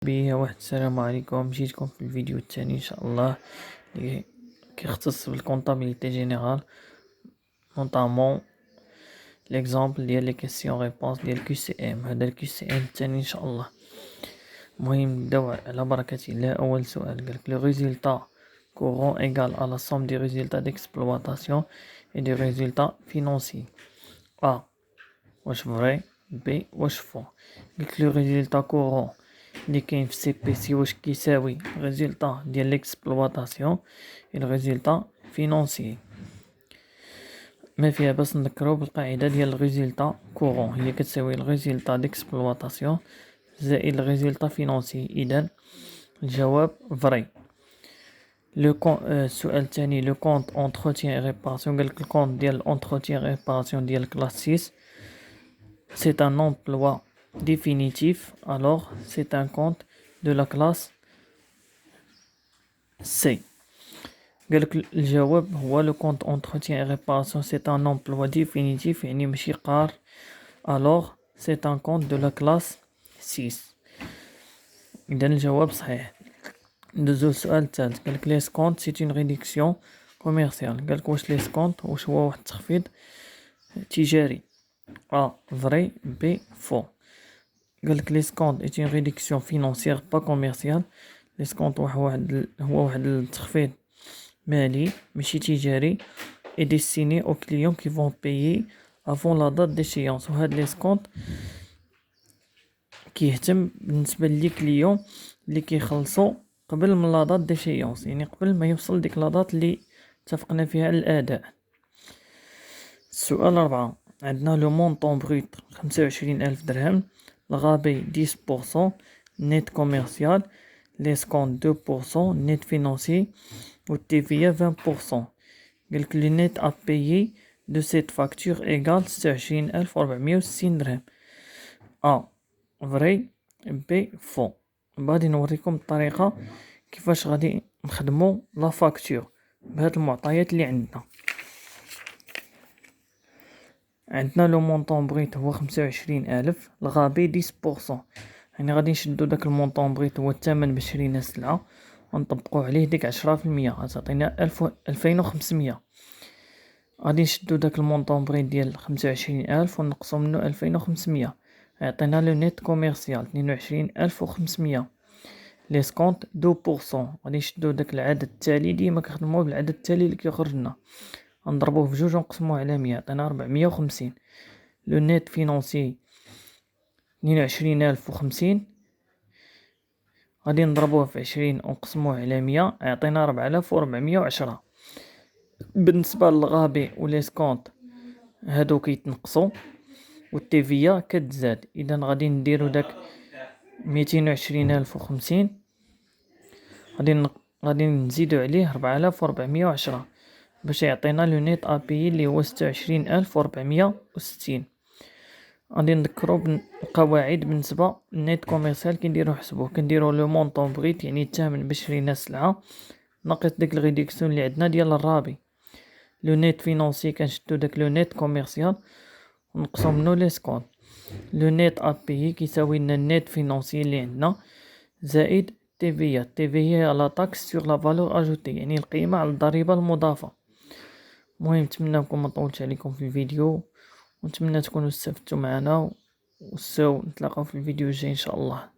بيا واحد السلام عليكم. جيتكم في الفيديو الثاني ان شاء الله اللي كيختص بالكونطابيليتي جينيرال، نوطامون ليكزامبل ديال لي كيسيون ريبونس ديال كيو سي ام. هذا الكيو سي ام الثاني ان شاء الله. المهم نبداو على بركة الله. اول سؤال قالك لو ريزولتا courant égal à la somme des résultats d'exploitation et des résultats financiers. A واش فري، بي واش فو. قلت لو ريزولتا كورون اللي كاين في سي بي سي واش كيساوي ريزولتا ديال ليكسبلواتاسيون و الريزولتا فينونسي. ما فيها باش نذكروا بالقاعده ديال الريزولتا كورون هي كتساوي الريزولتا ديكسبلواتاسيون زائد الريزولتا فينونسي. اذا الجواب فري. لو السؤال الثاني لو كونت اونتروتيان ريباراسيون. قالك الكونت ديال اونتروتيان ريباراسيون ديال كلاس 6 c'est un emploi définitif, alors c'est un compte de la classe C. الجواب هو le compte entretien et réparation c'est un emploi définitif يعني ماشي قار، alors c'est un compte de la classe 6. إذا الجواب صحيح. ندوزو للسؤال الثالث. قالك l'escompte c'est une réduction commerciale. قالك واش l'escompte واش هو واحد التخفيض تجاري. A vrai, B faux. قالك l'escompte est une réduction financière pas commerciale. l'escompte هو واحد التخفيض مالي ماشي تجاري et destiné aux clients qui vont payer avant la date d'échéance. وهاد l'escompte كيهتم بالنسبه لي كليون اللي كيخلصوا قبل من لا دات ديشيونس، يعني قبل ما يوصل ديك لا دات اللي اتفقنا فيها على الاداء. السؤال 4. عندنا لو مونطون بروت 25,000 درهم، الغابي 10% نيت كوميرسيال، ليسكونت 2% نيت فينانسي و التيفيا 20%. قالك لي نيت ا بايي دو سيت فاكتور ايغال 26,460 درهم. ا فري، بي فو. غادي نوريكم الطريقه كيفاش غادي نخدمو لا فاكتور بهاد المعطيات اللي عندنا لو مونطون بغيت هو 25,000، الغابي 10%، يعني غادي نشدو داك المونطون بغيت هو الثمن باش شرينا السلعه ونطبقوا عليه ديك 10% غتعطينا 2500. غادي نشدو داك المونطون بغيت ديال 25,000 ونقصو منه 2500 يعطينا لو نيت كوميرسيال 22,500. ليسكونت 2%، غادي نشدو داك العدد التالي، ديما كنخدمو بالعدد التالي اللي كيخرج لنا، نضربوه في جوج ونقسموه على 100 يعطينا 450. لو نيت فينانسي 22,050، غادي نضربوه في 20 ونقسموه على 100 يعطينا 4,410. بالنسبه للغابي وليسكونت هادو كيتنقصوا والتيفيا كتزاد، اذا غادي نديرو داك 220,050 غادي نزيدو عليه 4,410 باش يعطينا لو نيت ابي اللي هو 26,460. غادي نذكروا بالقواعد بالنسبه للنيت كوميرسيال. كنديرو حسبوه، كنديرو لو مونطون بغيت يعني الثمن باش شرينا السلعه ناقص ديك الريدكسيون اللي عندنا ديال الرابي. لو نيت فينانسي كنشدو داك لو نيت كوميرسيال ونقصو منو ليسكونت. لو نيت ابي كيساوي لنا النيت فينانسي اللي عندنا زائد تيفيا. تيفيا هي لا تاكس سور لا فالور اجوتي، يعني القيمه على الضريبه المضافه. المهم نتمنىكم ما طولتش عليكم في الفيديو، ونتمنى تكونوا استفدتوا معنا، نتلاقاو في الفيديو الجاي ان شاء الله.